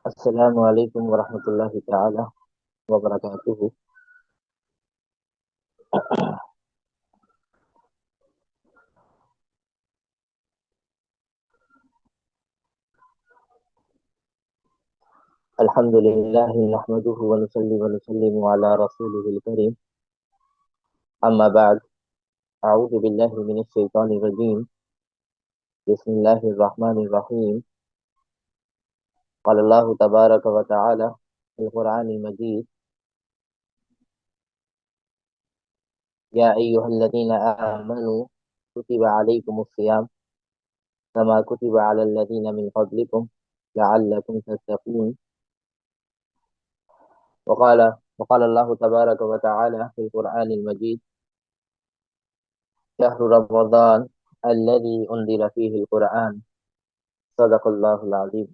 السلام علیکم ورحمۃ اللہ تعالی وبرکاتہ۔ الحمد للہ نحمده ونصلي ونسلم على رسوله الكريم، اما بعد، اعوذ باللہ من الشیطان الرجیم، بسم اللہ الرحمن الرحیم۔ قال اللہ تبارک و تعالی في القرآن المجید: یا ایہا الذین آمنوا کتب علیکم الصیام كما كتب على الذین من قبلکم لعلکم تتقون۔ وقال وقال الله تبارك وتعالى في القرآن المجيد: شهر رمضان الذي أنزل فيه القرآن، صدق الله العظيم۔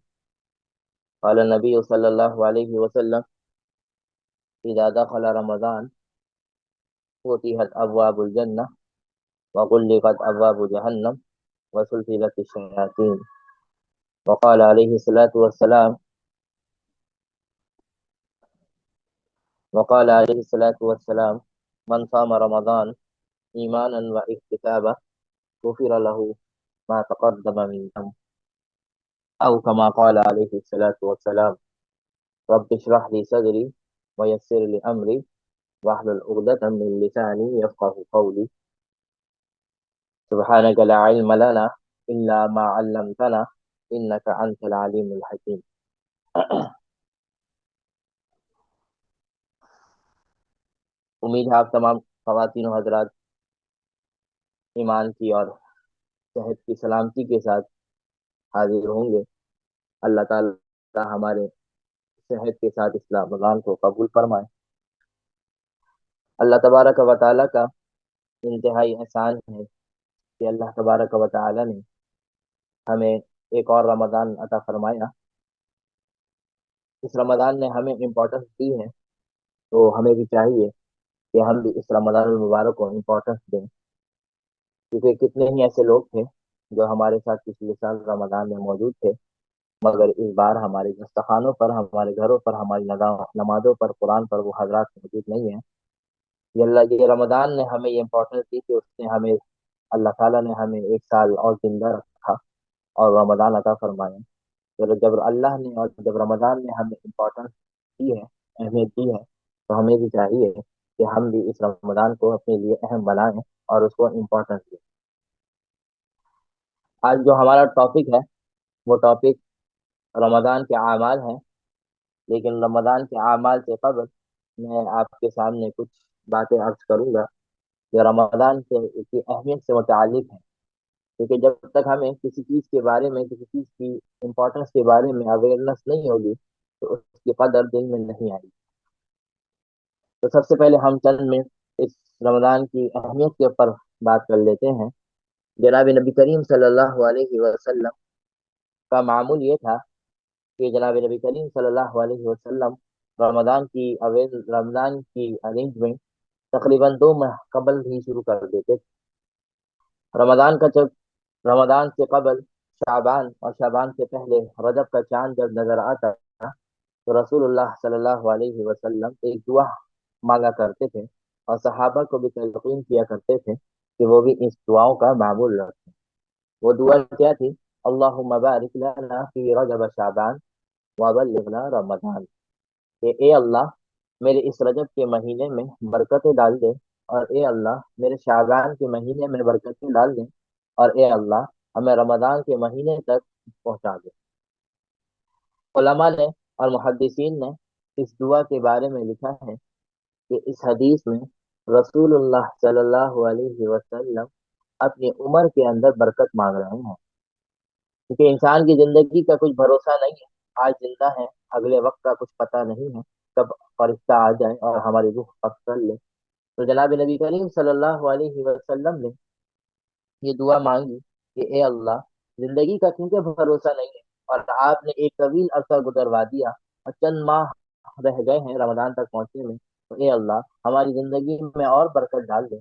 قال النبي صلى الله عليه وسلم: إذا دخل رمضان فتحت أبواب الجنة وغلقت أبواب جهنم وسلسلت الشياطين۔ وقال عليه الصلاة والسلام وقال عليه الصلاة والسلام: من صام رمضان إيمانا واحتسابا غفر له ما تقدم من ذنب، أو كما قال عليه الصلاة والسلام: رب اشرح لي صدري ويسر لي أمري واحلل عقدة من لساني يفقه قولي، سبحانك لا علم لنا إلا ما علمتنا إنك أنت العليم الحكيم۔ امید ہے آپ تمام خواتین و حضرات ایمان کی اور صحت کی سلامتی کے ساتھ حاضر ہوں گے۔ اللہ تعالیٰ ہمارے صحت کے ساتھ اس رمضان کو قبول فرمائے۔ اللہ تبارک و تعالیٰ کا انتہائی احسان ہے کہ اللہ تبارک و تعالیٰ نے ہمیں ایک اور رمضان عطا فرمایا۔ اس رمضان نے ہمیں امپورٹنس دی ہے، تو ہمیں بھی چاہیے کہ ہم بھی اس رمضان المبارک کو امپورٹنس دیں، کیونکہ کتنے ہی ایسے لوگ تھے جو ہمارے ساتھ پچھلے سال رمضان میں موجود تھے، مگر اس بار ہمارے دسترخوانوں پر، ہمارے گھروں پر، ہماری نمازوں پر، قرآن پر وہ حضرات موجود نہیں ہیں۔ یہ رمضان نے ہمیں یہ امپورٹنس دی کہ اس نے ہمیں، اللہ تعالیٰ نے ہمیں ایک سال اور زندہ رکھا اور رمضان عطا فرمایا۔ جب اللہ نے اور جب رمضان نے ہمیں امپورٹنس دی ہے، اہمیت دی ہے، تو ہمیں بھی چاہیے کہ ہم بھی اس رمضان کو اپنے لیے اہم بنائیں اور اس کو امپورٹنس دیں۔ آج جو ہمارا ٹاپک ہے وہ ٹاپک رمضان کے اعمال ہیں، لیکن رمضان کے اعمال سے قبل میں آپ کے سامنے کچھ باتیں عرض کروں گا جو رمضان کی اہمیت سے متعلق ہیں، کیونکہ جب تک ہمیں کسی چیز کے بارے میں، کسی چیز کی امپورٹنس کے بارے میں اویئرنیس نہیں ہوگی تو اس کی قدر دل میں نہیں آئے گی۔ تو سب سے پہلے ہم چند میں اس رمضان کی اہمیت کے اوپر بات کر لیتے ہیں۔ جناب نبی کریم صلی اللہ علیہ وسلم کا معمول یہ تھا کہ جناب نبی کریم صلی اللہ علیہ وسلم رمضان کی ارینجمنٹ تقریباً 2 ماہ قبل ہی شروع کر دیتے تھے۔ رمضان سے قبل شعبان اور شعبان سے پہلے رجب کا چاند جب نظر آتا تو رسول اللہ صلی اللہ علیہ وسلم ایک دعا مانگا کرتے تھے اور صحابہ کو بھی تلقین کیا کرتے تھے کہ وہ بھی اس دعاؤں کا معمول رکھیں۔ وہ دعا کیا تھی؟ اللہم بارک لنا فی رجب شعبان وبلغنا رمضان، کہ اے اللہ میرے اس رجب کے مہینے میں برکتیں ڈال دے، اور اے اللہ میرے شعبان کے مہینے میں برکتیں ڈال دیں، اور اے اللہ ہمیں رمضان کے مہینے تک پہنچا دے۔ علماء نے اور محدثین نے اس دعا کے بارے میں لکھا ہے کہ اس حدیث میں رسول اللہ صلی اللہ علیہ وسلم اپنی عمر کے اندر برکت مانگ رہے ہیں، کیونکہ انسان کی زندگی کا کچھ بھروسہ نہیں ہے۔ آج زندہ ہے، اگلے وقت کا کچھ پتہ نہیں ہے، کب فرشتہ آ جائے اور ہماری روح قبض کر لے۔ تو جناب نبی کریم صلی اللہ علیہ وسلم نے یہ دعا مانگی کہ اے اللہ زندگی کا کیونکہ بھروسہ نہیں ہے، اور آپ نے ایک طویل عرصہ گزروا دیا اور چند ماہ رہ گئے ہیں رمضان تک پہنچنے میں، تو اے اللہ ہماری زندگی میں اور برکت ڈال دے،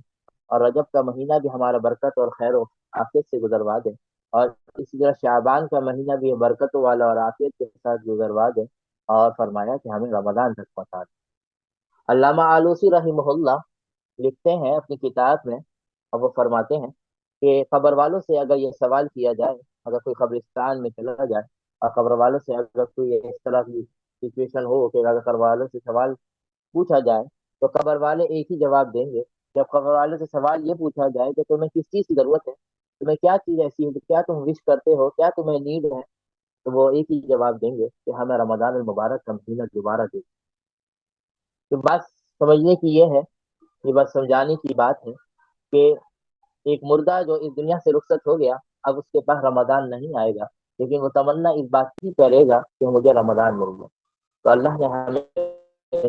اور رجب کا مہینہ بھی ہمارا برکت اور خیر و عافیت سے گزروا دے، اور اسی طرح شعبان کا مہینہ بھی برکت والا اور عافیت کے ساتھ گزروا دے، اور فرمایا کہ ہمیں رمضان تک پہنچا دیں۔ علامہ آلوسی رحمہ اللہ لکھتے ہیں اپنی کتاب میں، اور وہ فرماتے ہیں کہ قبر والوں سے اگر یہ سوال کیا جائے، اگر کوئی قبرستان میں چلا جائے اور قبر والوں سے اگر کوئی اس طرح کی سچویشن ہو کہ اگر قبر والوں سے سوال پوچھا جائے، تو قبر والے ایک ہی جواب دیں گے۔ جب قبر والوں سے سوال یہ پوچھا جائے کہ تمہیں کس چیز کی ضرورت ہے، تمہیں کیا چیز ایسی ہے، کیا تم وش کرتے ہو، کیا تمہیں نیڈ ہے، تو وہ ایک ہی جواب دیں گے کہ ہمیں رمضان المبارک کا مہینہ دوبارہ دے۔ تو بات سمجھنے کی یہ ہے، یہ بات سمجھانے کی بات ہے کہ ایک مردہ جو اس دنیا سے رخصت ہو گیا، اب اس کے پاس رمضان نہیں آئے گا، لیکن وہ تمنا اس بات کی کرے گا کہ مجھے رمضان مل گیا۔ تو اللہ نے ہمیں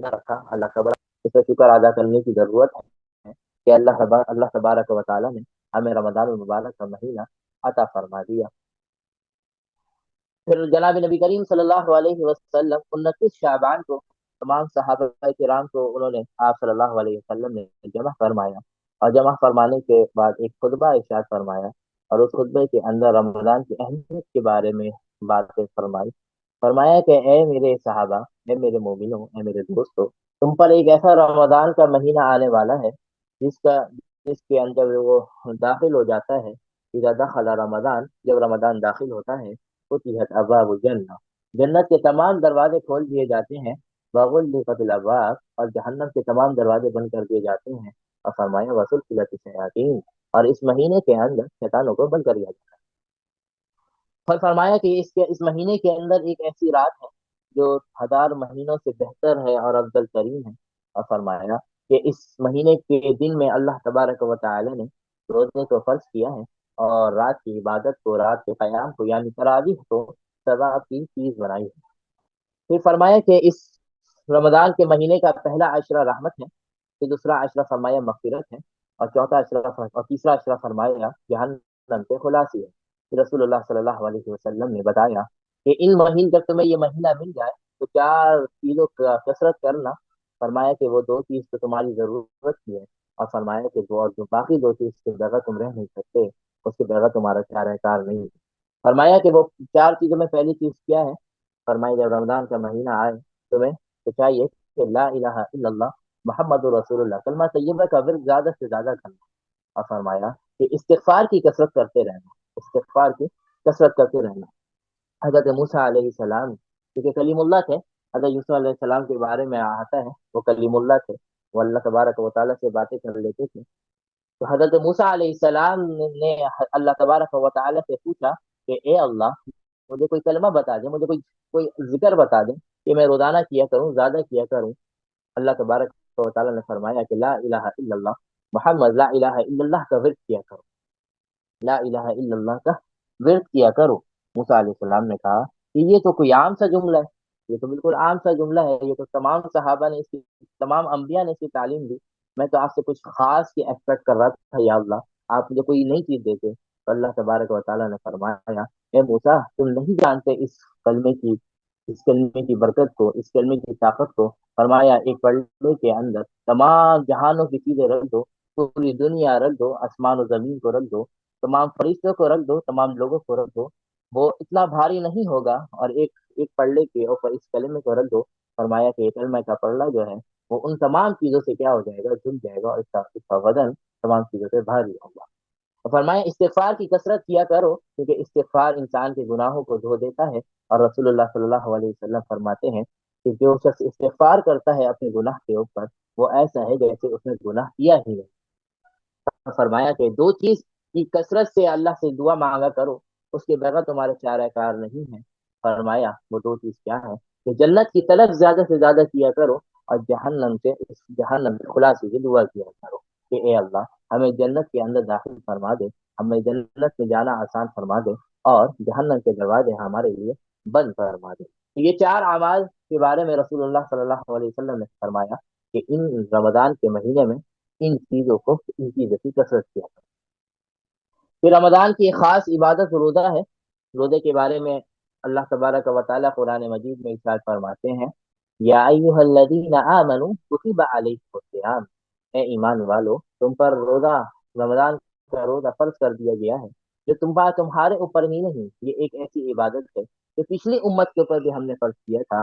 رکھا، اللہ خبر اس کا شکر ادا کرنے کی ضرورت ہے کہ اللہ تبارک و تعالیٰ نے ہمیں رمضان المبارک کا مہینہ عطا فرما دیا۔ پھر جناب نبی کریم صلی اللہ علیہ وسلم 29 شعبان کو تمام صحابہ کرام کو انہوں نے آپ صلی اللہ علیہ وسلم نے جمع فرمایا، اور جمع فرمانے کے بعد ایک خطبہ ارشاد فرمایا، اور اس خطبے کے اندر رمضان کی اہمیت کے بارے میں باتیں فرمائی۔ فرمایا کہ اے میرے صحابہ، اے میرے مومنوں، اے میرے دوستوں، تم پر ایک ایسا رمضان کا مہینہ آنے والا ہے جس کے اندر وہ داخل ہو جاتا ہے۔ اذا دخل رمضان، جب رمضان داخل ہوتا ہے، فتحت ابواب الجنہ، جنت کے تمام دروازے کھول دیے جاتے ہیں، وغلقت الابواب، اور جہنم کے تمام دروازے بند کر دیے جاتے ہیں، اور فرمایا وسلسلت الشیاطین، اور اس مہینے کے اندر شیطانوں کو بند کر دیا جاتا ہے۔ پھر فرمایا کہ اس مہینے کے اندر ایک ایسی رات ہے جو 1000 مہینوں سے بہتر ہے اور افضل ترین ہے، اور فرمایا کہ اس مہینے کے دن میں اللہ تبارک و تعالی نے روزے کو فرض کیا ہے، اور رات کی عبادت کو، رات کے قیام کو یعنی تراویح کو ثواب کی چیز بنائی ہے۔ پھر فرمایا کہ اس رمضان کے مہینے کا پہلا عشرہ رحمت ہے، پھر دوسرا عشرہ فرمایا مغفرت ہے، اور چوتھا عشرہ اور تیسرا عشرہ فرمایا جہنم سے خلاصی ہے۔ پھر رسول اللہ صلی اللہ علیہ وسلم نے بتایا کہ ان مہین جب تمہیں یہ مہینہ مل جائے تو 4 چیزوں کا کثرت کرنا۔ فرمایا کہ وہ 2 چیز تو تمہاری ضرورت کی ہے، اور فرمایا کہ جو باقی 2 چیز کے بغیر تم رہ نہیں سکتے، اس کے بغیر تمہارا چارہ کار نہیں ہے۔ فرمایا کہ وہ 4 چیزوں میں پہلی چیز کیا ہے؟ فرمایا جب رمضان کا مہینہ آئے تمہیں تو چاہیے کہ لا الہ الا اللہ محمد رسول اللہ، کلمہ طیبہ کا ورد زیادہ سے زیادہ کرنا، اور فرمایا کہ استغفار کی کثرت کرتے رہنا، استغفار کی کثرت کرتے رہنا۔ حضرت موسیٰ علیہ السلام کیونکہ کلیم اللہ تھے، حضرت یوسف علیہ السلام کے بارے میں آتا ہے وہ کلیم اللہ تھے، وہ اللہ تبارک و تعالیٰ سے باتیں کر لیتے تھے۔ تو حضرت موسیٰ علیہ السلام نے اللہ تبارک و تعالیٰ سے پوچھا کہ اے اللہ، مجھے کوئی کلمہ بتا دیں، مجھے کوئی ذکر بتا دیں کہ میں روزانہ کیا کروں، زیادہ کیا کروں۔ اللہ تبارک و تعالیٰ نے فرمایا کہ لا الہ الا اللہ محمد، لا الہ الا اللہ کا ورد کیا کرو، لا الہ الا اللہ کا ورد کیا کرو۔ موسیٰ علیہ السلام نے کہا کہ یہ تو کوئی عام سا جملہ ہے، یہ تو بالکل عام سا جملہ ہے، یہ تو تمام صحابہ نے تمام انبیاء نے اس کی تعلیم دی، میں تو آپ سے کچھ خاص کی ایکسپیکٹ کر رہا تھا یا اللہ، آپ مجھے کوئی نئی چیز دیتے۔ تو اللہ تبارک و تعالیٰ نے فرمایا اے موسیٰ، تم نہیں جانتے کلمے کی اس کلمے کی برکت کو، اس کلمے کی طاقت کو۔ فرمایا ایک پڑھنے کے اندر تمام جہانوں کی چیزیں رکھ دو، پوری دنیا رکھ دو، آسمان و زمین کو رکھ دو، تمام فرشتوں کو رکھ دو، تمام لوگوں کو رکھ دو، وہ اتنا بھاری نہیں ہوگا، اور ایک پڑھنے کے اوپر اس کلمے کو رکھ دو۔ فرمایا کہ یہ کلمہ کا پڑھنا جو ہے وہ ان تمام چیزوں سے کیا ہو جائے گا، جھک جائے گا، اور اس کا وزن تمام چیزوں سے بھاری ہوگا۔ اور فرمایا استغفار کی کثرت کیا کرو، کیونکہ استغفار انسان کے گناہوں کو دھو دیتا ہے، اور رسول اللہ صلی اللہ علیہ وسلم فرماتے ہیں کہ جو شخص استغفار کرتا ہے اپنے گناہ کے اوپر، وہ ایسا ہے جیسے اس نے گناہ کیا ہی نہیں۔ فرمایا کہ 2 چیز کی کثرت سے اللہ سے دعا مانگا کرو، اس کے بغیر تمہارے چارہ کار نہیں ہے۔ فرمایا وہ 2 چیز کیا ہے کہ جنت کی طلب زیادہ سے زیادہ کیا کرو، اور جہنم سے خلاصی کی دعا کیا کرو کہ اے اللہ ہمیں جنت کے اندر داخل فرما دے، ہمیں جنت میں جانا آسان فرما دے، اور جہنم کے دروازے ہمارے لیے بند فرما دے۔ یہ 4 اعمال کے بارے میں رسول اللہ صلی اللہ علیہ وسلم نے فرمایا کہ ان رمضان کے مہینے میں ان چیزوں کی کثرت کیا کرو۔ پھر رمضان کی ایک خاص عبادت روزہ ہے۔ روزے کے بارے میں اللہ تبارک و تعالیٰ قرآن مجید میں ارشاد فرماتے ہیں یا ایھا الذین آمنوا کتب علیکم الصیام، اے ایمان والو تم پر رمضان کا روزہ فرض کر دیا گیا ہے، جو تمہارے اوپر ہی نہیں، یہ ایک ایسی عبادت ہے جو پچھلی امت کے اوپر بھی ہم نے فرض کیا تھا،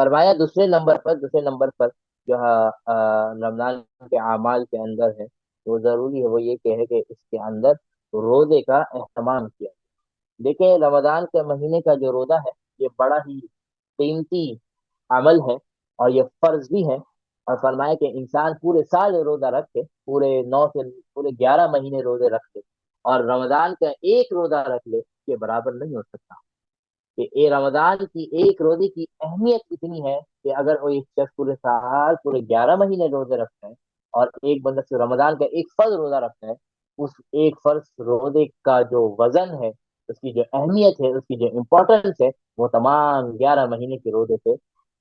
فرمایا دوسرے نمبر پر جو رمضان کے اعمال کے اندر ہے وہ ضروری ہے، وہ یہ کہ ہے کہ اس کے اندر روزے کا اہتمام کیا۔ دیکھیں رمضان کے مہینے کا جو روزہ ہے یہ بڑا ہی قیمتی عمل ہے اور یہ فرض بھی ہے، اور فرمایا کہ انسان پورے سال روزہ رکھے، پورے 11 مہینے روزے رکھے اور رمضان کا ایک روزہ رکھ لے، یہ برابر نہیں ہو سکتا۔ کہ رمضان کی ایک روزے کی اہمیت اتنی ہے کہ اگر وہ ایک شخص پورے سال پورے 11 مہینے روزے رکھتا ہے اور ایک بندہ سے رمضان کا ایک فرض روزہ رکھتا ہے، اس ایک فرض روزے کا جو وزن ہے، اس کی جو اہمیت ہے، اس کی جو امپورٹنس ہے، وہ تمام 11 مہینے کے روزے سے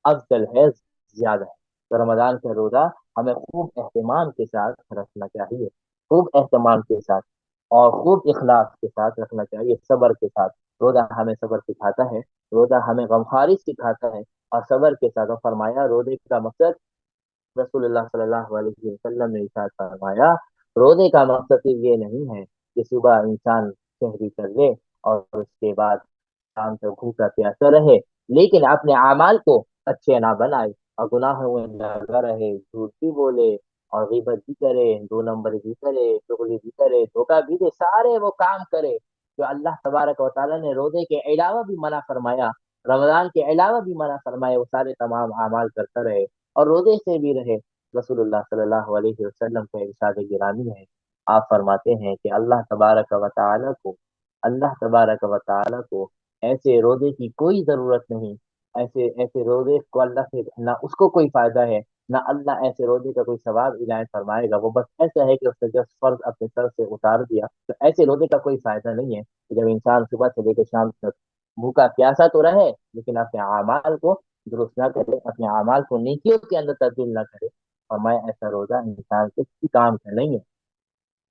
افضل ہے، زیادہ ہے۔ تو رمضان کا روزہ ہمیں خوب اہتمام کے ساتھ رکھنا چاہیے، خوب اہتمام کے ساتھ اور خوب اخلاص کے ساتھ رکھنا چاہیے، صبر کے ساتھ۔ روزہ ہمیں صبر سکھاتا ہے، روزہ ہمیں غمخواری سکھاتا ہے اور صبر کے ساتھ فرمایا روزے کا مقصد، رسول اللہ صلی اللہ علیہ وسلم نے ارشاد فرمایا روزے کا مقصد صرف یہ نہیں ہے کہ صبح انسان سحری کر لے اور اس کے بعد شام تک بھوکا پیاسا رہے، لیکن اپنے اعمال کو اچھے نہ بنائے اور گناہوں میں لگا رہے، جھوٹ بھی بولے اور غیبت بھی کرے، 2 نمبر بھی کرے، چغلی بھی کرے، دھوکہ بھی دے، سارے وہ کام کرے جو اللہ تبارک و تعالیٰ نے روزے کے علاوہ بھی منع فرمایا، رمضان کے علاوہ بھی منع فرمایا، وہ سارے تمام اعمال کرتا رہے اور روزے سے بھی رہے۔ رسول اللہ صلی اللہ علیہ وسلم کا ارشاد گرامی ہے، آپ فرماتے ہیں کہ اللہ تبارک و تعالیٰ کو ایسے روزے کی کوئی ضرورت نہیں، ایسے روزے کو اللہ سے نہ اس کو کوئی فائدہ ہے، نہ اللہ ایسے روزے کا کوئی ثواب عنایت فرمائے گا، وہ بس ایسا ہے کہ اس نے جس فرض اپنے سر سے اتار دیا، تو ایسے روزے کا کوئی فائدہ نہیں ہے کہ جب انسان صبح سے لے کے شام تک بھوکا پیاسا تو رہے لیکن اپنے اعمال کو درست نہ کرے، اپنے اعمال کو نیکیوں کے اندر تبدیل نہ کرے، اور میں ایسا روزہ انسان کے کسی کام کا نہیں ہے۔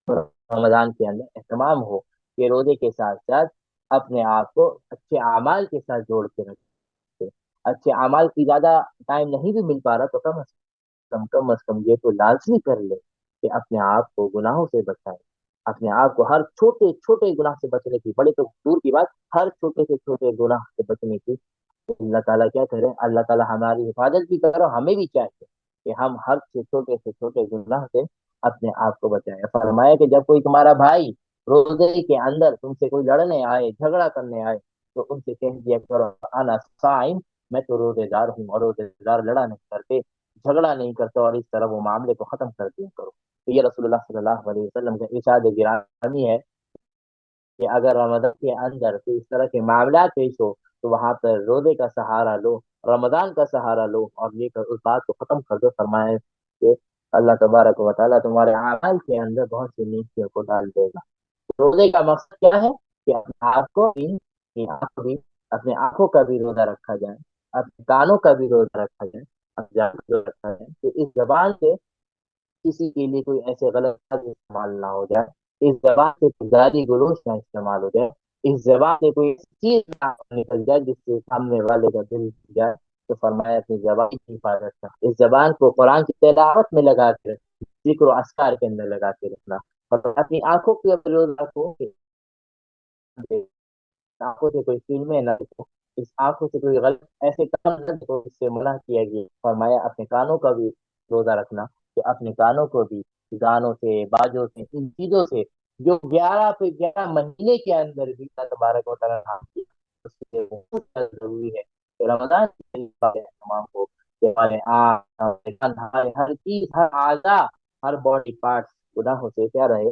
تو رمضان کے اندر اہتمام ہو کہ روزے کے ساتھ ساتھ اپنے آپ کو اچھے اعمال کے ساتھ جوڑ کے رکھے، اچھے اعمال کی زیادہ ٹائم نہیں بھی مل پا رہا تو کم از کم یہ تو لازمی کر لے کہ اپنے آپ کو گناہوں سے بچائے، اپنے آپ کو ہر چھوٹے چھوٹے گناہ سے بچنے کی، بڑے تو دور کی بات، ہر چھوٹے سے چھوٹے گناہ سے بچنے کی اللہ تعالیٰ کیا کرے، اللہ تعالیٰ ہماری حفاظت بھی کرو، ہمیں بھی چاہیے کہ ہم ہر سے چھوٹے گناہ سے اپنے آپ کو بچائیں۔ فرمایا کہ جب کوئی تمہارا بھائی روزے کے اندر تم سے کوئی لڑنے آئے، جھگڑا کرنے آئے، تو ان سے کہہ دیا کرو انا صائم، میں تو روزے دار ہوں، اور روزے دار لڑا نہیں کرتے، جھگڑا نہیں کرتے، اور اس طرح وہ معاملے کو ختم کر دیا کرو۔ تو یہ رسول اللہ صلی اللہ علیہ وسلم کا ارشاد گرامی ہے کہ اگر رمضان کے اندر کوئی اس طرح کے معاملات پیش ہو تو وہاں پر روزے کا سہارا لو، رمضان کا سہارا لو اور یہ کر اس بات کو ختم کر دو۔ فرمائے کہ اللہ تبارک و تعالیٰ تمہارے اعمال کے اندر بہت سی نیکیوں کو ڈال دے گا۔ روزے کا مقصد کیا ہے کہ اپنے آنکھوں کا بھی روزہ رکھا جائے، اپنے کانوں کا بھی روزہ رکھا جائے، اپنے جان کا روزہ رکھا جائے کہ اس زبان سے کسی کے لیے کوئی ایسے غلط لفظ استعمال نہ ہو جائے، اس زبان سے کوئی گالی گلوچ نہ استعمال ہو جائے، اس زبان سے کوئی ایسی چیز نہ نکل جائے جس سے سامنے والے کا دل ٹوٹ جائے۔ تو فرمایا اپنی زبان کی حفاظت کر، اس زبان کو قرآن کی تلاوت میں لگا کے رکھنا، ذکر و اذکار کے اندر لگا کے رکھنا، اور اپنی آنکھوں کی روز رکھو کہ آنکھوں سے کوئی فلمیں نہ دیکھو، اس آنکھوں سے کوئی غلط ایسے کام نہ دیکھو اس سے منع کیا گیا۔ فرمایا اپنے کانوں کا بھی روزہ رکھنا، کہ اپنے کانوں کو بھی گانوں سے، باجوں سے، ان چیزوں سے جو 11 کے اندر بھی اللہ تبارک و تعالیٰ نے حرام کیا، اس سے بہت زیادہ ضروری ہے کہ رمضان کے تمام کو کہ ہمارے آنکھ، ہمارے کان، ہمارے ہر چیز، ہر اعضا، ہر باڈی پارٹس گناہوں سے کیا رہے،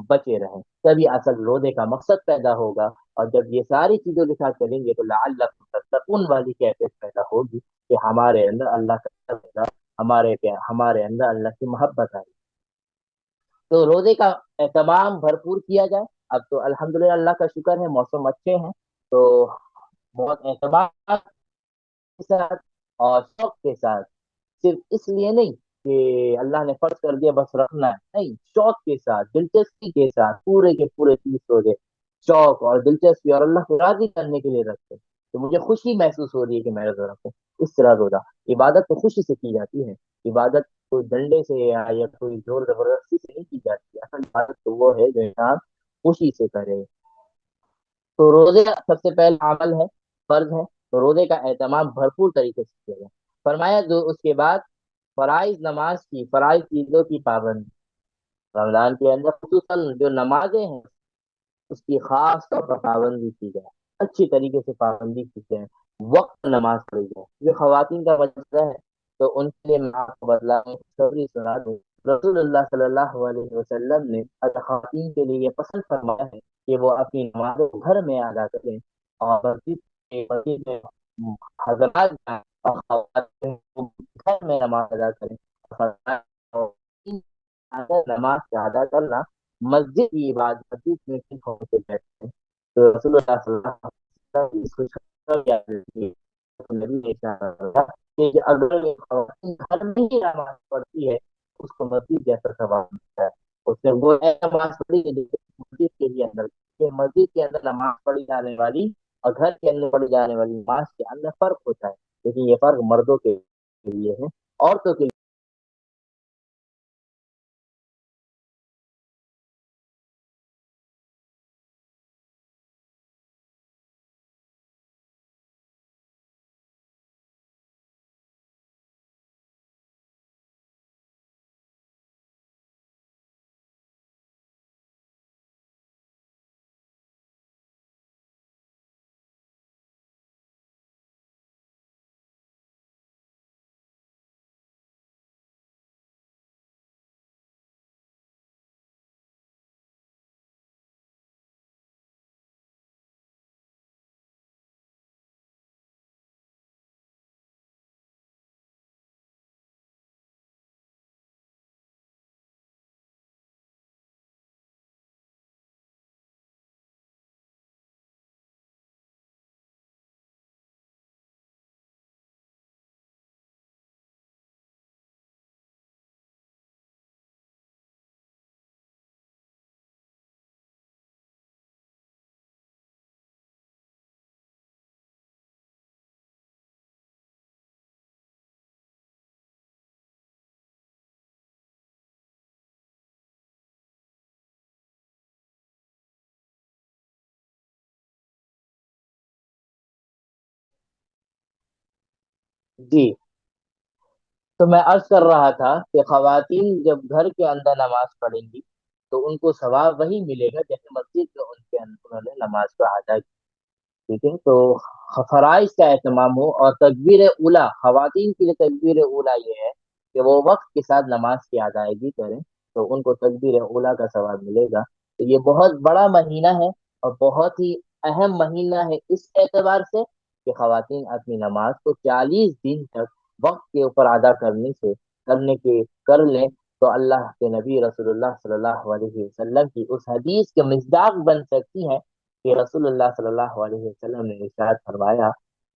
بچے رہیں، تبھی اصل روزے کا مقصد پیدا ہوگا۔ اور جب یہ ساری چیزوں کے ساتھ چلیں گے تو لعلکم تتقون والی کیفیت پیدا ہوگی کہ ہمارے اندر اللہ کا ڈر، ہمارے اندر اللہ کی محبت آئے۔ تو روزے کا اہتمام بھرپور کیا جائے۔ اب تو الحمدللہ اللہ کا شکر ہے موسم اچھے ہیں، تو بہت اہتمام کے ساتھ اور شوق کے ساتھ، صرف اس لیے نہیں کہ اللہ نے فرض کر دیا بس رکھنا ہے، نہیں، شوق کے ساتھ، دلچسپی کے ساتھ پورے کے پورے 30 روزے شوق اور دلچسپی اور اللہ کو راضی کرنے کے لیے رکھتے، تو مجھے خوشی محسوس ہو رہی ہے کہ میں روزہ رکھوں۔ اس طرح روزہ عبادت تو خوشی سے کی جاتی ہے، عبادت کوئی ڈنڈے سے یا کوئی زور زبردستی سے نہیں کی جاتی، اصل عبادت تو وہ ہے جو انسان خوشی سے کرے۔ تو روزے کا سب سے پہلا عمل ہے، فرض ہے، تو روزے کا اہتمام بھرپور طریقے سے کیا جائے۔ فرمایا جو اس کے بعد فرائض نماز کی، فرائض چیزوں کی پابندی رمضان کے اندر خصوصاً جو نمازیں ہیں اس کی خاص طور پر پابندی کی جائے، اچھی طریقے سے پابندی کی جائے، وقت نماز پڑھی جائے. جو خواتین کا مسئلہ ہے تو ان کے لیے میں آپ کو بدلا خوشخبری سنا دوں. رسول اللہ صلی اللہ علیہ وسلم نے خواتین کے لیے یہ پسند فرمایا ہے کہ وہ اپنی نمازوں کو گھر میں ادا کریں، اور مسجد میں حضرات جائیں اور خواتین کو گھر میں نماز ادا کریں. اگر نماز کا ادا کرنا مسجد کی عبادت مسجد میں صرف ہو کے بیٹھتے ہیں تو رسول اللہ صلی اللہ علیہ وسلم اس کو شرط یاد رکھیے. نبی نے کہا کہ اگر خواتین گھر میں ہی نماز پڑھتی ہے اس کو مسجد جیسا ثواب ملتا ہے. اس نے وہ نماز پڑھی ہے جیسے مسجد کے ہی اندر، کہ مسجد کے اندر نماز پڑھی جانے والی اور گھر کے اندر پڑھی جانے والی نماز کے اندر فرق ہوتا ہے، لیکن یہ فرق مردوں کے لیے ہے. عورتوں کے جی، تو میں عرض کر رہا تھا کہ خواتین جب گھر کے اندر نماز پڑھیں گی تو ان کو ثواب وہی ملے گا جیسے مسجد میں ان کے اندر انہوں نے نماز کو ادا کی. ٹھیک ہے، تو فرائض کا اہتمام ہو. اور تکبیر اولا، خواتین کے لیے تکبیر اولا یہ ہے کہ وہ وقت کے ساتھ نماز کی ادائیگی کریں تو ان کو تکبیر اولا کا ثواب ملے گا. تو یہ بہت بڑا مہینہ ہے اور بہت ہی اہم مہینہ ہے اس اعتبار سے کہ خواتین اپنی نماز کو 40 دن تک وقت کے اوپر ادا کرنے کے کر لیں تو اللہ کے نبی رسول اللہ صلی اللہ علیہ وسلم کی اس حدیث کے مصداق بن سکتی ہیں کہ رسول اللہ صلی اللہ علیہ وسلم نے ارشاد فرمایا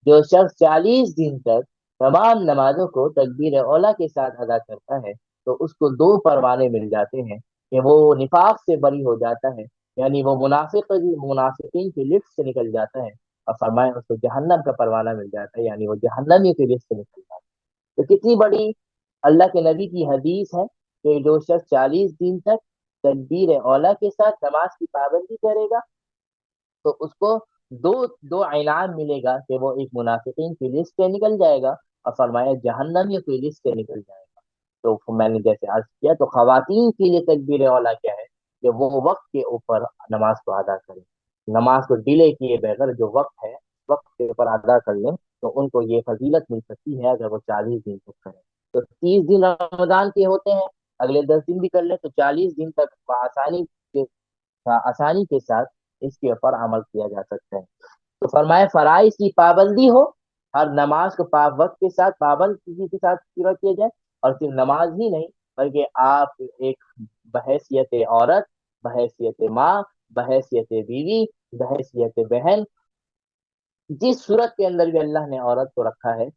جو شخص 40 دن تک تمام نمازوں کو تکبیر اولا کے ساتھ ادا کرتا ہے تو اس کو 2 پروانے مل جاتے ہیں کہ وہ نفاق سے بری ہو جاتا ہے، یعنی وہ منافقین کی لسٹ سے نکل جاتا ہے. اور فرمایا اس کو جہنم کا پروانہ مل جاتا ہے، یعنی وہ جہنمی کی لسٹ سے نکل جاتا ہے. تو کتنی بڑی اللہ کے نبی کی حدیث ہے کہ جو شخص 40 دن تک تکبیر اولا کے ساتھ نماز کی پابندی کرے گا تو اس کو دو دو انعام ملے گا کہ وہ ایک منافقین کی لسٹ سے نکل جائے گا اور فرمایا جہنمیوں کی لسٹ سے نکل جائے گا. تو میں نے جیسے عرض کیا تو خواتین کے لیے تکبیر اولا کیا ہے کہ وہ وقت کے اوپر نماز کو ادا کریں، نماز کو ڈیلے کیے بغیر جو وقت ہے وقت کے اوپر ادا کر لیں تو ان کو یہ فضیلت مل سکتی ہے اگر وہ 40 دن تک کریں. تو 30 دن رمضان کے ہوتے ہیں، اگلے 10 دن بھی کر لیں تو 40 دن تک آسانی کے ساتھ اس کے اوپر عمل کیا جا سکتا ہے. تو فرمائے فرائض کی پابندی ہو، ہر نماز کو وقت کے ساتھ پابندی کے ساتھ پورا کیا جائے. اور صرف نماز ہی نہیں بلکہ آپ ایک بحیثیت عورت، بحیثیت ماں، بحیثیت بیوی، بحیثیت بہن، جس صورت کے اندر بھی اللہ نے عورت کو رکھا ہے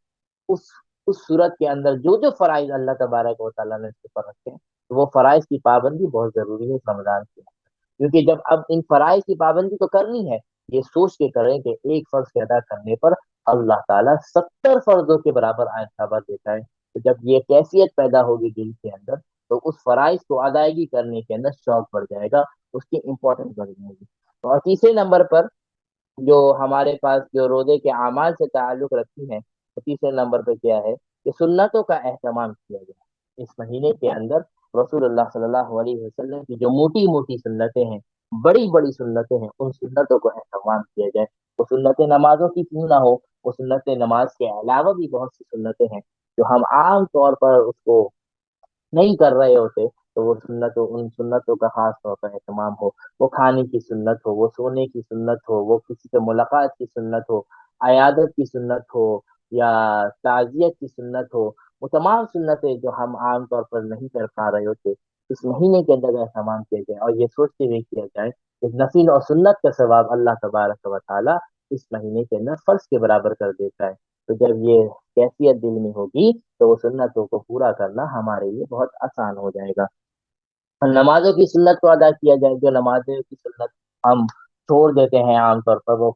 اس اس صورت کے اندر جو جو فرائض اللہ تبارک و تعالیٰ نے اس کے اوپر رکھے ہیں تو وہ فرائض کی پابندی بہت ضروری ہے اس رمضان کے اندر. کیونکہ جب اب ان فرائض کی پابندی تو کرنی ہے، یہ سوچ کے کریں کہ ایک فرض کے ادا کرنے پر اللہ تعالیٰ 70 فرضوں کے برابر ثواب دیتا ہے. تو جب یہ کیفیت پیدا ہوگی دل کے اندر تو اس فرائض کو ادائیگی کرنے کے اندر شوق بڑھ جائے گا، اس کی امپورٹنس بڑھ جائے گی. اور تیسرے نمبر پر جو ہمارے پاس جو روزے کے اعمال سے تعلق رکھتی ہیں تو تیسرے نمبر پہ کیا ہے کہ سنتوں کا اہتمام کیا جائے اس مہینے کے اندر۔ رسول اللہ صلی اللہ علیہ وسلم کی جو موٹی موٹی سنتیں ہیں، بڑی بڑی سنتیں ہیں، ان سنتوں کو اہتمام کیا جائے۔ وہ سنتیں نمازوں کی کیوں نہ ہو، وہ سنتیں نماز کے علاوہ بھی بہت سی سنتیں ہیں جو ہم عام طور پر اس کو نہیں کر رہے ہوتے، تو وہ سنتوں ان سنتوں کا خاص طور پر اہتمام ہو۔ وہ کھانے کی سنت ہو، وہ سونے کی سنت ہو، وہ کسی سے ملاقات کی سنت ہو، عیادت کی سنت ہو، یا تعزیت کی سنت ہو، وہ تمام سنتیں جو ہم عام طور پر نہیں کر پا رہے ہوتے، اس مہینے کے اندر اہتمام کیا جائے اور یہ سوچتے ہوئے کیا جائے کہ نفل اور سنت کا ثواب اللہ تبارک و تعالیٰ اس مہینے کے اندر فرض کے برابر کر دیتا ہے۔ تو جب یہ کیفیت دل میں ہوگی تو وہ سنتوں کو پورا کرنا ہمارے لیے بہت آسان ہو جائے گا۔ نمازوں کی سنت کو ادا کیا جائے، جو نمازوں کی سنت ہم چھوڑ دیتے ہیں عام طور پر، وہ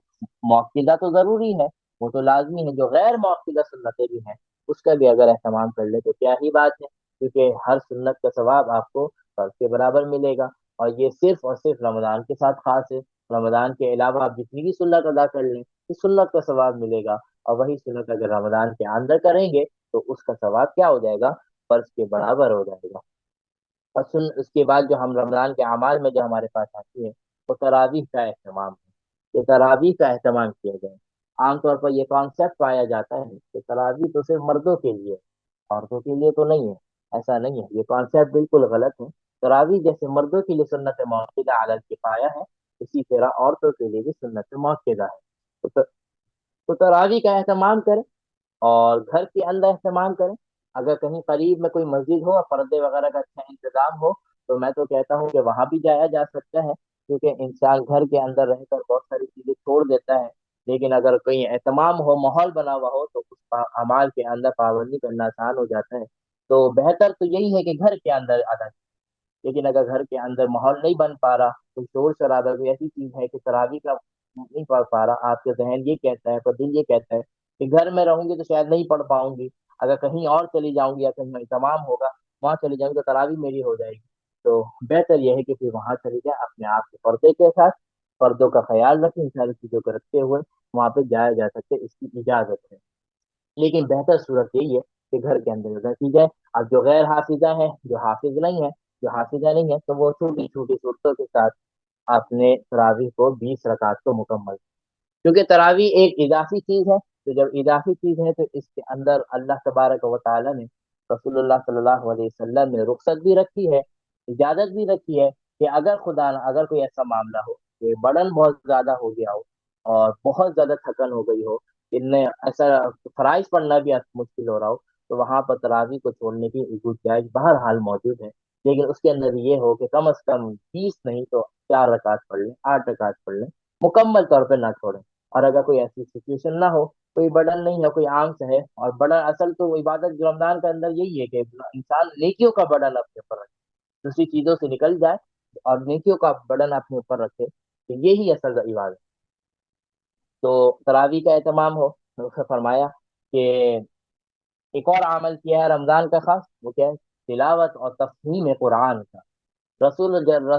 موقدہ تو ضروری ہے، وہ تو لازمی ہے، جو غیر موقدہ سنتیں بھی ہیں اس کا بھی اگر اہتمام کر لے تو کیا ہی بات ہے، کیونکہ ہر سنت کا ثواب آپ کو فرض کے برابر ملے گا۔ اور یہ صرف اور صرف رمضان کے ساتھ خاص ہے، رمضان کے علاوہ آپ جتنی بھی سنت ادا کر لیں اس سنت کا ثواب ملے گا، اور وہی سنت اگر رمضان کے اندر کریں گے تو اس کا ثواب کیا ہو جائے گا، فرض کے برابر ہو جائے گا۔ اور اس کے بعد جو ہم رمضان کے اعمال میں جو ہمارے پاس آتی ہے وہ تراویح کا اہتمام ہے، کہ تراویح کا اہتمام کیا جائے۔ عام طور پر یہ کانسیپٹ پایا جاتا ہے کہ تراویح تو صرف مردوں کے لیے، عورتوں کے لیے تو نہیں ہے۔ ایسا نہیں ہے، یہ کانسیپٹ بالکل غلط ہے۔ تراویح جیسے مردوں کے لیے سنت موقدہ علی الکفایہ ہے، اسی طرح عورتوں کے لیے بھی سنت موقدہ ہے۔ تو تراویح کا اہتمام کریں اور گھر کے اندر اہتمام کریں۔ اگر کہیں قریب میں کوئی مسجد ہو اور پردے وغیرہ کا اچھا انتظام ہو تو میں تو کہتا ہوں کہ وہاں بھی جایا جا سکتا ہے، کیونکہ انسان گھر کے اندر رہ کر بہت ساری چیزیں چھوڑ دیتا ہے، لیکن اگر کوئی اہتمام ہو، ماحول بنا ہوا ہو، تو اس اعمال کے اندر پابندی کرنا آسان ہو جاتا ہے۔ تو بہتر تو یہی ہے کہ گھر کے اندر ادا، لیکن اگر گھر کے اندر ماحول نہیں بن پا رہا، کوئی شور شرابہ کوئی ایسی چیز ہے کہ تراویح کا نہیں پڑھ پا رہا، آپ کے ذہن یہ کہتا ہے، پر دل یہ کہتا ہے کہ گھر میں رہوں گی تو شاید نہیں پڑھ پاؤں گی، اگر کہیں اور چلی جاؤں گی یا کہیں اہتمام ہوگا وہاں چلی جاؤں گی تو تراویح میری ہو جائے گی، تو بہتر یہ ہے کہ پھر وہاں چلی جائے، اپنے آپ کے پردے کے ساتھ، پردوں کا خیال رکھیں، ان ساری چیزوں کو رکھتے ہوئے وہاں پہ جایا جا سکتے، اس کی اجازت ہے۔ لیکن بہتر صورت یہی ہے کہ گھر کے اندر ادا کی جائے۔ اب جو غیر حافظہ ہیں، جو حافظ نہیں ہے، جو حافظہ نہیں ہے، تو وہ چھوٹی چھوٹی صورتوں کے ساتھ اپنے تراویح کو 20 رکعت کو مکمل، کیونکہ تراویح ایک اضافی چیز ہے، تو جب اضافی چیز ہے تو اس کے اندر اللہ تبارک و تعالیٰ نے، رسول اللہ صلی اللہ علیہ وسلم نے رخصت بھی رکھی ہے، اجازت بھی رکھی ہے کہ اگر خدا نہ اگر کوئی ایسا معاملہ ہو کہ برڈن بہت زیادہ ہو گیا ہو اور بہت زیادہ تھکن ہو گئی ہو، ان میں ایسا فرائض پڑھنا بھی مشکل ہو رہا ہو، تو وہاں پر تراویح کو چھوڑنے کی گنجائش بہرحال موجود ہے، لیکن اس کے اندر یہ ہو کہ کم از کم 20 نہیں تو 4 رکعت پڑھ لیں، 8 رکعت پڑھ لیں، مکمل طور پہ نہ چھوڑیں۔ اور اگر کوئی ایسی سچویشن نہ ہو، کوئی برڈن نہیں ہے، کوئی عام سے ہے، اور برڈن اصل تو عبادت رمضان کے اندر یہی ہے کہ انسان نیکیوں کا برڈن اپنے اوپر رکھے، دوسری چیزوں سے نکل جائے اور نیکیوں کا برڈن اپنے اوپر رکھے، تو یہی اصل عبادت۔ تو تراویح کا اہتمام ہو تو اسے فرمایا کہ ایک اور عمل کیا ہے رمضان کا خاص، وہ کیا ہے؟ تلاوت اور تفہیم قرآن کا۔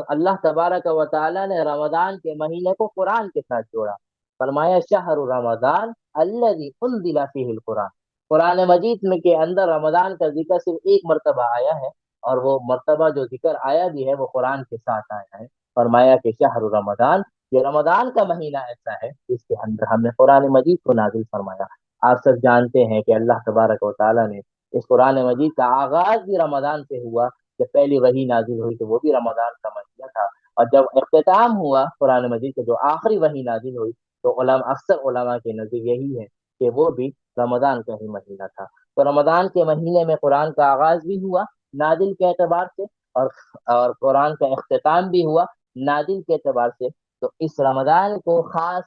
اللہ تبارک و تعالیٰ نے رمضان کے مہینے کو قرآن کے ساتھ جوڑا، فرمایا شہر رمضان الذی انزل فیہ القرآن۔ قرآن مجید میں کے اندر رمضان کا ذکر صرف ایک مرتبہ آیا ہے، اور وہ مرتبہ جو ذکر آیا بھی ہے وہ قرآن کے ساتھ آیا ہے۔ فرمایا کہ شہر رمضان، یہ رمضان کا مہینہ ایسا ہے جس کے اندر ہم نے قرآن مجید کو نازل فرمایا۔ آپ سب جانتے ہیں کہ اللہ تبارک و تعالیٰ نے اس قرآن مجید کا آغاز بھی رمضان سے ہوا، جب پہلی وحی نازل ہوئی تو وہ بھی رمضان کا مہینہ تھا، اور جب اختتام ہوا قرآن مجید کا، جو آخری وحی نازل ہوئی، تو اکثر علماء کے نزدیک یہی ہے کہ وہ بھی رمضان کا ہی مہینہ تھا۔ تو رمضان کے مہینے میں قرآن کا آغاز بھی ہوا نازل کے اعتبار سے، اور اور قرآن کا اختتام بھی ہوا نازل کے اعتبار سے۔ تو اس رمضان کو خاص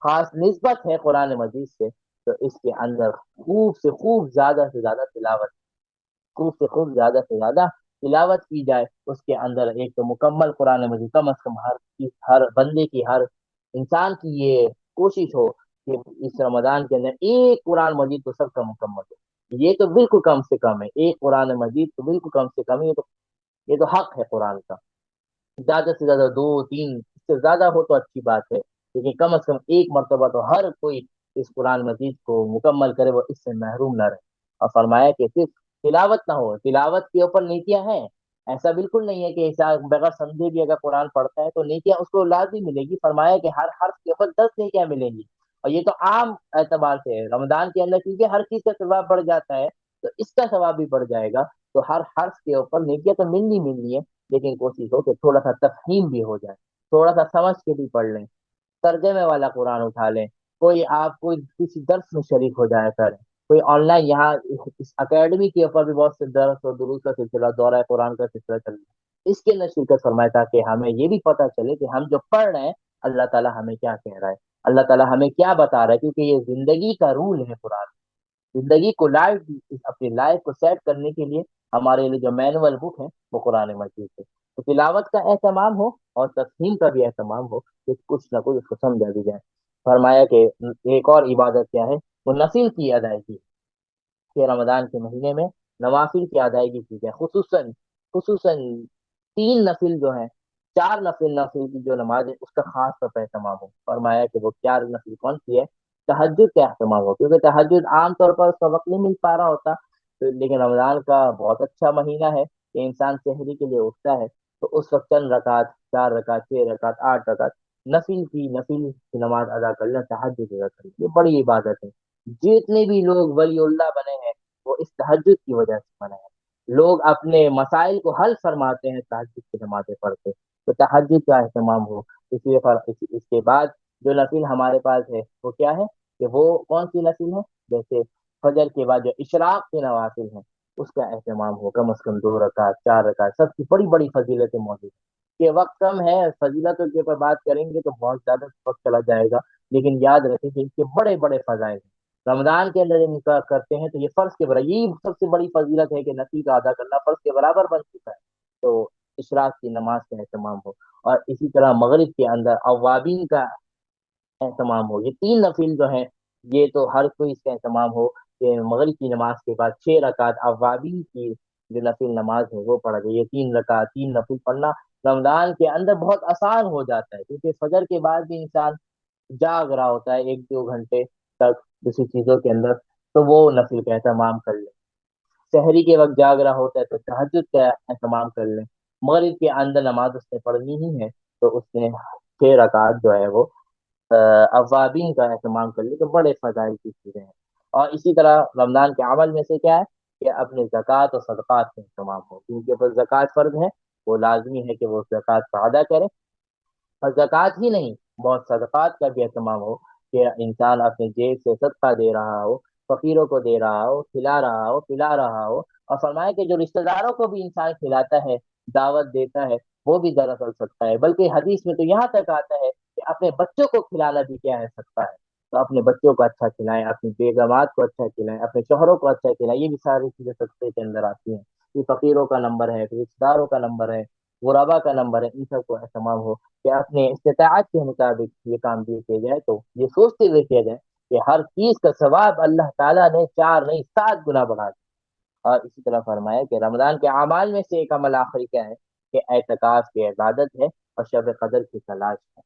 خاص نسبت ہے قرآن مجید سے، تو اس کے اندر خوب سے خوب زیادہ سے زیادہ تلاوت، خوب سے خوب زیادہ سے زیادہ تلاوت کی جائے۔ اس کے اندر ایک تو مکمل قرآن مجید، کم از کم ہر بندے کی، ہر انسان کی یہ کوشش ہو کہ اس رمضان کے اندر ایک قرآن مجید تو سب کا مکمل ہو۔ یہ تو بالکل کم سے کم ہے، ایک قرآن مجید تو بالکل کم سے کم ہے، یہ تو حق ہے قرآن کا۔ زیادہ سے زیادہ دو تین، اس سے زیادہ ہو تو اچھی بات ہے، لیکن کم از کم ایک مرتبہ تو ہر کوئی اس قرآن مجید کو مکمل کرے، وہ اس سے محروم نہ رہے۔ اور فرمایا کہ صرف تلاوت نہ ہو، تلاوت کے اوپر نیکیاں ہیں، ایسا بالکل نہیں ہے کہ ایسا بغیر سمجھے بھی اگر قرآن پڑھتا ہے تو نیکیاں اس کو لازمی ملے گی، فرمایا کہ ہر حرف کے اوپر 10 نیکیاں ملیں گی، اور یہ تو عام اعتبار سے ہے، رمضان کے اندر کیونکہ ہر چیز کا ثواب بڑھ جاتا ہے تو اس کا ثواب بھی بڑھ جائے گا، تو ہر حرف کے اوپر نیکیاں تو ملنی ہے، لیکن کوشش ہو کہ تھوڑا سا تفہیم بھی ہو جائے، تھوڑا سا سمجھ کے بھی پڑھ لیں، ترجمے والا قرآن اٹھا لیں، کوئی آپ کوئی کسی درس میں شریک ہو جائے کریں، کوئی آن لائن یہاں اس اکیڈمی کے اوپر بھی بہت سے درس اور دروس کا سلسلہ، دورہ قرآن کا سلسلہ چل رہا ہے، اس کے اندر شرکت فرمائے تاکہ ہمیں یہ بھی پتہ چلے کہ ہم جو پڑھ رہے ہیں اللہ تعالیٰ ہمیں کیا کہہ رہا ہے، اللہ تعالیٰ ہمیں کیا بتا رہا ہے، کیونکہ یہ زندگی کا رول ہے قرآن، زندگی کو اپنی لائف کو سیٹ کرنے کے لیے ہمارے لیے جو مینول بک ہے وہ قرآن مجید ہے، تو تلاوت کا اہتمام ہو اور تفہیم کا بھی اہتمام ہو کہ کچھ نہ کچھ اس کو سمجھا بھی جائے، فرمایا کہ ایک اور عبادت کیا ہے، وہ نفل کی ادائیگی، کہ رمضان کے مہینے میں نوافل کی ادائیگی کی جائے، خصوصاً 3 نفل جو ہیں، 4 نفل کی جو نماز ہے اس کا خاص طور پر اہتمام ہو، فرمایا کہ وہ 4 نفل کون سی ہے، تہجد کا اہتمام ہو، کیونکہ تہجد عام طور پر اس کا وقت نہیں مل پا رہا ہوتا، لیکن رمضان کا بہت اچھا مہینہ ہے کہ انسان سحری کے لیے اٹھتا ہے تو اس وقت چند رکعت، 4 رکعت، 6 رکعت، 8 رکعت نفل کی نماز ادا کر لیں، تہجد ادا کر لیں، یہ بڑی عبادت ہے، جتنے بھی لوگ ولی اللہ بنے ہیں وہ اس تہجد کی وجہ سے بنے ہیں، لوگ اپنے مسائل کو حل فرماتے ہیں تہجد کی نمازیں پڑھ کے، تو تہجد کا اہتمام ہو، اس کے بعد جو نفل ہمارے پاس ہے وہ کیا ہے، کہ وہ کون سی نفل ہے، جیسے فجر کے بعد جو اشراق کے نوافل ہیں اس کا اہتمام ہو، کم از کم 2 رکعت، 4 رکعت، سب کی بڑی بڑی فضیلتیں موجود ہیں، کہ وقت کم ہے، فضیلتوں کے اوپر بات کریں گے تو بہت زیادہ وقت چلا جائے گا، لیکن یاد رکھیں کہ ان کے بڑے بڑے فضائل ہیں، رمضان کے اندر ان کا کرتے ہیں تو یہ فرض کے برابر، یہی سب سے بڑی فضیلت ہے کہ نفل کا ادا کرنا فرض کے برابر بن چکا ہے، تو اشراق کی نماز کا اہتمام ہو، اور اسی طرح مغرب کے اندر اوابین کا اہتمام ہو، یہ 3 نفل جو ہیں یہ تو ہر کوئی اس کا اہتمام ہو کہ مغرب کی نماز کے بعد 6 رکعت اوابین کی جو نفل نماز ہے وہ پڑھا جائے، یہ 3 رکعت 3 نفل پڑھنا رمضان کے اندر بہت آسان ہو جاتا ہے، کیونکہ فجر کے بعد بھی انسان جاگ رہا ہوتا ہے 1 2 گھنٹے تک کسی چیزوں کے اندر، تو وہ نفل کا اہتمام کر لیں، سحری کے وقت جاگ رہا ہوتا ہے تو تہجد کا اہتمام کر لیں، مغرب کے اندر نماز اس نے پڑھنی ہی ہے تو اس نے 6 رکعت جو ہے وہ اوابین کا اہتمام کر لیں، تو بڑے فضائل کی چیزیں ہیں، اور اسی طرح رمضان کے عمل میں سے کیا ہے کہ اپنے زکوٰۃ اور صدقات کا اہتمام ہو، کیونکہ اوپر زکوٰۃ فرض ہے، وہ لازمی ہے کہ وہ زکوٰۃ کا ادا کرے، اور زکوٰۃ ہی نہیں بہت صدقات کا بھی اہتمام ہو، کہ انسان اپنے جیب سے صدقہ دے رہا ہو، فقیروں کو دے رہا ہو، کھلا رہا ہو، پلا رہا ہو، اور فرمائے کہ جو رشتہ داروں کو بھی انسان کھلاتا ہے، دعوت دیتا ہے، وہ بھی دراصل صدقہ ہے، بلکہ حدیث میں تو یہاں تک آتا ہے کہ اپنے بچوں کو کھلانا بھی کیا ہے، صدقہ ہے، تو اپنے بچوں کو اچھا کھلائیں، اپنی بیگمات کو اچھا کھلائیں، اپنے شوہروں کو اچھا کھلائیں، یہ بھی ساری چیزیں صدقے کے اندر آتی ہیں، یہ فقیروں کا نمبر ہے، رشتہ داروں کا نمبر ہے، غربا کا نمبر ہے، ان سب کو اہتمام ہو کہ اپنے استطاعت کے مطابق یہ کام بھی کیا جائے، تو یہ سوچتے ہوئے کیا جائے کہ ہر چیز کا ثواب اللہ تعالیٰ نے 4 نہیں 7 گنا بڑھا دیا، اور اسی طرح فرمایا کہ رمضان کے اعمال میں سے ایک عمل آخری کیا ہے، کہ اعتکاف کی عبادت ہے اور شب قدر کی تلاش ہے،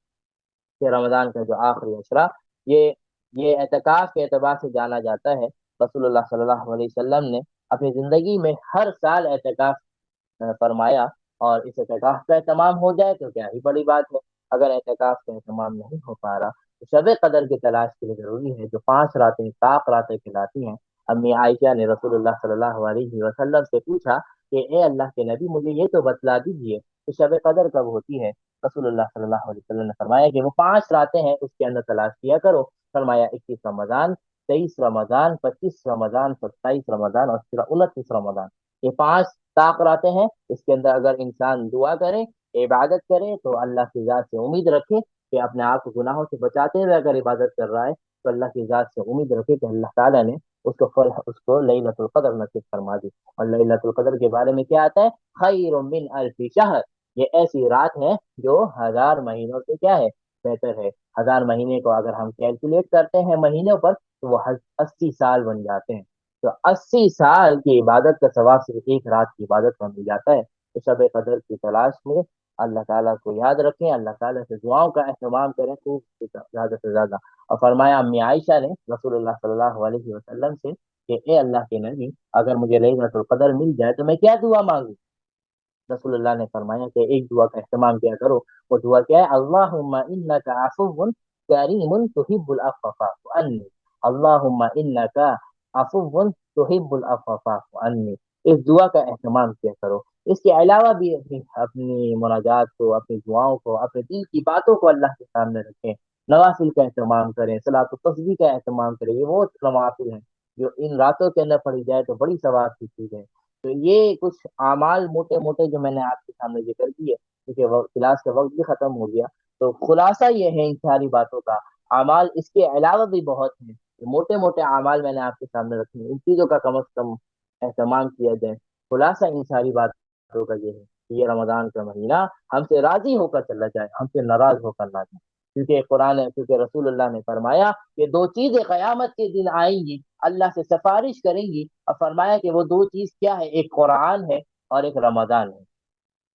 کہ رمضان کا جو آخری اشرا یہ یہ اعتکاف کے اعتبار سے جانا جاتا ہے، رسول اللہ صلی اللہ علیہ وسلم نے اپنی زندگی میں ہر سال اعتکاف فرمایا، اور اس اعتکاف کا اہتمام ہو جائے تو کیا ہی بڑی بات ہے، اگر اعتکاف کا اہتمام نہیں ہو پا رہا تو شب قدر کی تلاش کے لیے ضروری ہے، جو 5 راتیں طاق راتیں کہلاتی ہیں، امی عائشہ نے رسول اللہ صلی اللہ علیہ وسلم سے پوچھا کہ اے اللہ کے نبی مجھے یہ تو بتلا دیجیے کہ شب قدر کب ہوتی ہے، رسول اللہ صلی اللہ علیہ وسلم نے فرمایا کہ وہ 5 راتیں ہیں، اس کے اندر تلاش کیا کرو، فرمایا 21 رمضان، 23 رمضان، 25 رمضان، 27 رمضان اور 29 رمضان، یہ 5 طاق راتیں ہیں، اس کے اندر اگر انسان دعا کرے، عبادت کرے تو اللہ کی ذات سے امید رکھے کہ اپنے آپ کو گناہوں سے بچاتے ہوئے اگر عبادت کر رہا ہے تو اللہ کی ذات سے امید رکھے کہ اللہ تعالیٰ نے اس کو لیلۃ القدر نصیب فرما دی، اور لیلۃ القدر کے بارے میں کیا آتا ہے، خیر من الف شہر، یہ ایسی رات ہے جو 1000 مہینوں سے کیا ہے، بہتر ہے، 1000 مہینے کو اگر ہم کیلکولیٹ کرتے ہیں مہینوں پر تو وہ 80 سال بن جاتے ہیں، تو 80 سال کی عبادت کا ثواب صرف ایک رات کی عبادت میں مل جاتا ہے، تو شب قدر کی تلاش میں اللہ تعالیٰ کو یاد رکھیں، اللہ تعالیٰ سے دعاؤں کا اہتمام کریں خوب زیادہ سے زیادہ، اور فرمایا امی عائشہ نے رسول اللہ صلی اللہ علیہ وسلم سے کہ اے اللہ کے نبی اگر مجھے ليلۃ القدر مل جائے تو میں کیا دعا مانگوں؟ رسول اللہ نے فرمایا کہ ایک دعا کا اہتمام کیا کرو، وہ دعا کیا ہے؟ اللہم انک عفو کریم تحب العفو فاعف عنی، اللہم انک عفو تحب العفو فاعف عنی، اس دعا کا اہتمام کیا کرو۔ اس کے علاوہ بھی اپنی مناجات کو، اپنی دعاؤں کو، اپنے دل کی باتوں کو اللہ کے سامنے رکھیں، نوافل کا اہتمام کریں، صلاۃ التسبیح کا اہتمام کریں، یہ وہ نوافل ہیں جو ان راتوں کے اندر پڑھی جائے تو بڑی ثواب کی چیز ہے۔ تو یہ کچھ اعمال موٹے موٹے جو میں نے آپ کے سامنے ذکر کیے، کیونکہ کلاس کا وقت بھی ختم ہو گیا، تو خلاصہ یہ ہے ان ساری باتوں کا، اعمال اس کے علاوہ بھی بہت ہیں، موٹے موٹے اعمال میں نے آپ کے سامنے رکھے ہیں، ان چیزوں کا کم از کم اہتمام کیا جائے۔ خلاصہ ان ساری باتوں کا یہ ہے کہ یہ رمضان کا مہینہ ہم سے راضی ہو کر چلا جائے، ہم سے ناراض ہو کر نہ جائے، کیونکہ قرآن، کیونکہ رسول اللہ نے فرمایا کہ دو چیزیں قیامت کے دن آئیں گی، اللہ سے سفارش کریں گی، اور فرمایا کہ وہ دو چیز کیا ہے؟ ایک قرآن ہے اور ایک رمضان ہے۔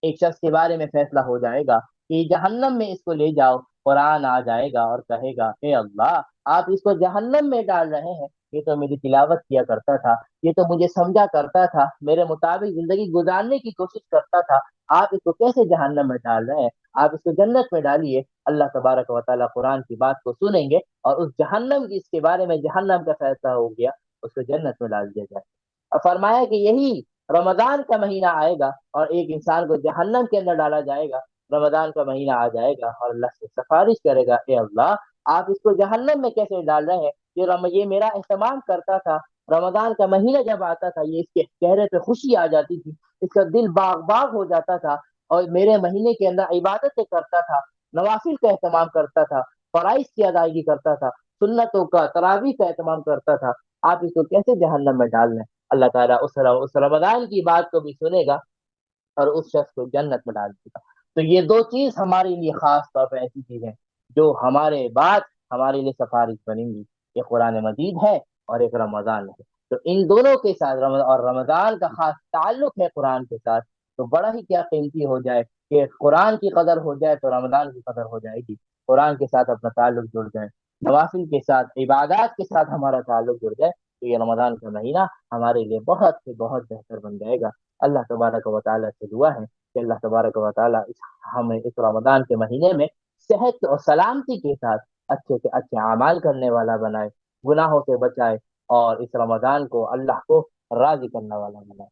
ایک شخص کے بارے میں فیصلہ ہو جائے گا کہ جہنم میں اس کو لے جاؤ، قرآن آ جائے گا اور کہے گا اے اللہ آپ اس کو جہنم میں ڈال رہے ہیں، یہ تو میری تلاوت کیا کرتا تھا، یہ تو مجھے سمجھا کرتا تھا، میرے مطابق زندگی گزارنے کی کوشش کرتا تھا، آپ اس کو کیسے جہنم میں ڈال رہے ہیں؟ آپ اس کو جنت میں ڈالیے۔ اللہ تبارک و تعالیٰ قرآن کی بات کو سنیں گے اور اس جہنم کی، اس کے بارے میں جہنم کا فیصلہ ہو گیا، اس کو جنت میں ڈال دیا جائے۔ اور فرمایا کہ یہی رمضان کا مہینہ آئے گا اور ایک انسان کو جہنم کے اندر ڈالا جائے گا، رمضان کا مہینہ آ جائے گا اور اللہ سے سفارش کرے گا اے اللہ آپ اس کو جہنم میں کیسے ڈال رہے ہیں؟ یہ میرا اہتمام کرتا تھا، رمضان کا مہینہ جب آتا تھا یہ اس کے چہرے پہ خوشی آ جاتی تھی، اس کا دل باغ باغ ہو جاتا تھا، اور میرے مہینے کے اندر عبادتیں کرتا تھا، نوافل کا اہتمام کرتا تھا، فرائض کی ادائیگی کرتا تھا، سنتوں کا، تراویح کا اہتمام کرتا تھا، آپ اس کو کیسے جہنم میں ڈال رہے ہیں؟ اللہ تعالیٰ اس رمضان کی بات کو بھی سنے گا اور اس شخص کو جنت میں ڈال دے گا۔ تو یہ دو چیز ہمارے لیے خاص طور پہ ایسی چیزیں جو ہمارے بعد ہمارے لیے سفارش بنیں گی، ایک قرآن مجید ہے اور ایک رمضان ہے۔ تو ان دونوں کے ساتھ اور رمضان کا خاص تعلق ہے قرآن کے ساتھ، تو بڑا ہی کیا قیمتی ہو جائے کہ قرآن کی قدر ہو جائے تو رمضان کی قدر ہو جائے گی، قرآن کے ساتھ اپنا تعلق جڑ جائے، نوافل کے ساتھ، عبادات کے ساتھ ہمارا تعلق جڑ جائے، تو یہ رمضان کا مہینہ ہمارے لیے بہت سے بہت بہتر بن جائے گا۔ اللہ تبارک و تعالیٰ سے دعا ہے کہ اللہ تبارک و تعالیٰ ہمیں اس رمضان کے مہینے میں صحت اور سلامتی کے ساتھ اچھے سے اچھے اعمال کرنے والا بنائے، گناہوں سے بچائے، اور اس رمضان کو اللہ کو راضی کرنے والا بنائے۔